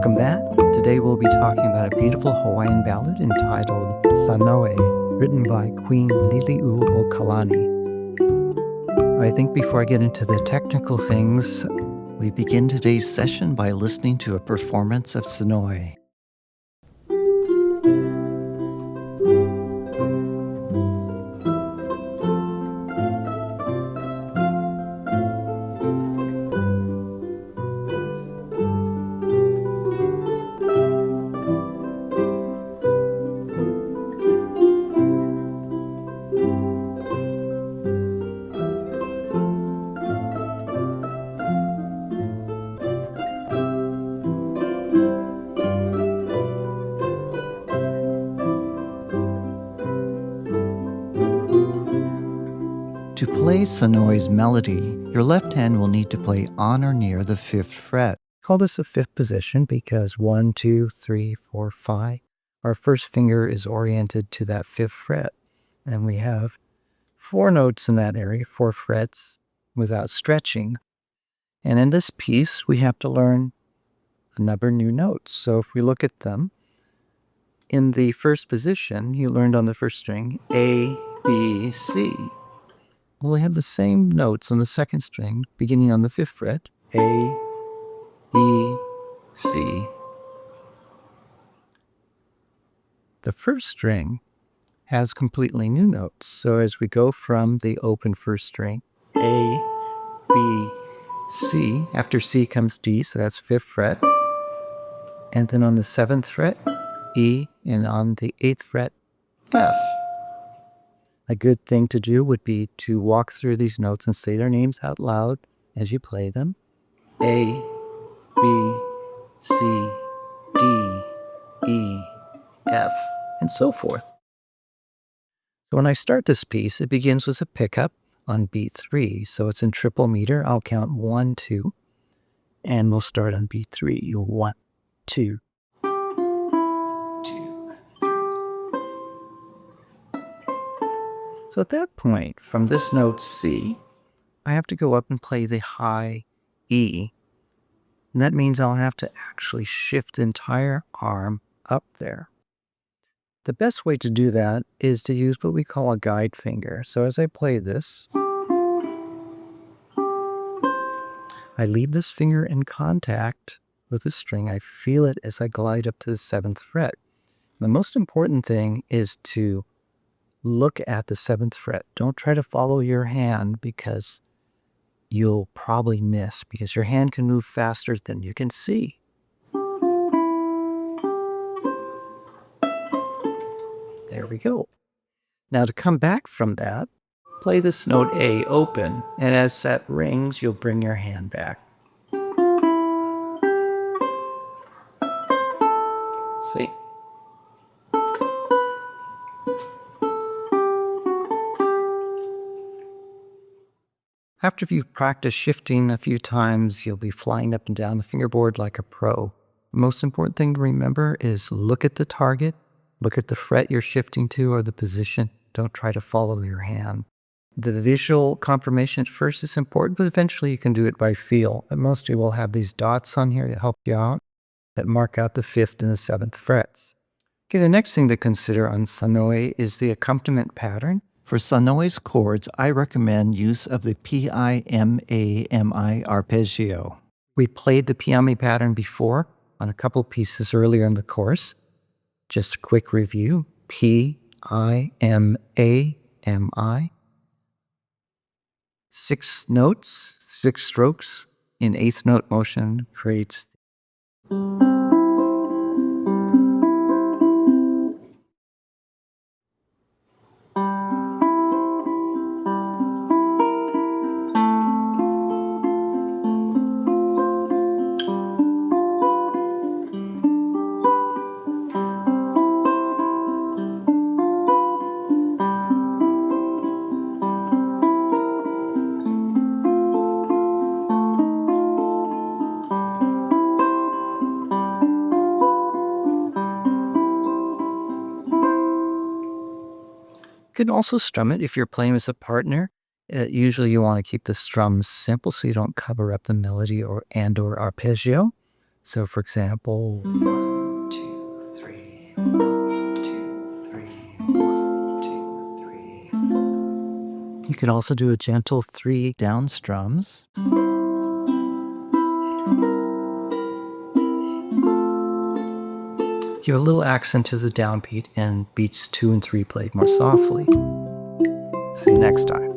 Welcome back. Today we'll be talking about a beautiful Hawaiian ballad entitled Sanoe, written by Queen Liliʻuokalani. I think before I get into the technical things, we begin today's session by listening to a performance of Sanoe. To play Sanoe's melody, your left hand will need to play on or near the 5th fret. Call this the 5th position because 1, 2, 3, 4, 5. Our first finger is oriented to that 5th fret. And we have 4 notes in that area, 4 frets without stretching. And in this piece, we have to learn a number of new notes. So if we look at them, in the first position, you learned on the first string, A, B, C. Well, we have the same notes on the second string, beginning on the 5th fret, A, B, C. The first string has completely new notes. So as we go from the open first string, A, B, C, after C comes D, so that's 5th fret. And then on the 7th fret, E, and on the 8th fret, F. A good thing to do would be to walk through these notes and say their names out loud as you play them. A, B, C, D, E, F, and so forth. So when I start this piece, it begins with a pickup on beat 3. So it's in triple meter. I'll count 1, 2, and we'll start on beat 3. You'll 1, 2, 2, 3. So at that point, from this note C, I have to go up and play the high E. And that means I'll have to actually shift the entire arm up there. The best way to do that is to use what we call a guide finger. So as I play this, I leave this finger in contact with the string. I feel it as I glide up to the 7th fret. The most important thing is to look at the 7th fret. Don't try to follow your hand because you'll probably miss because your hand can move faster than you can see. There we go. Now to come back from that, play this note A open, and as that rings, you'll bring your hand back. See? After you've practiced shifting a few times, you'll be flying up and down the fingerboard like a pro. The most important thing to remember is look at the target, look at the fret you're shifting to or the position. Don't try to follow your hand. The visual confirmation at first is important, but eventually you can do it by feel. And most of you will have these dots on here to help you out that mark out the 5th and the 7th frets. Okay, the next thing to consider on Sanoe is the accompaniment pattern. For Sanoe's chords, I recommend use of the P-I-M-A-M-I arpeggio. We played the P-I-M-A pattern before on a couple pieces earlier in the course. Just a quick review. P-I-M-A-M-I. 6 notes, 6 strokes in 8th note motion creates You can also strum it if you're playing with a partner. Usually you want to keep the strums simple so you don't cover up the melody or arpeggio. So for example, 1, 2, 3, 1, 2, 3, 1, 2, 3. You can also do a gentle 3 down strums. Give a little accent to the downbeat and beats 2 and 3 played more softly. See you next time.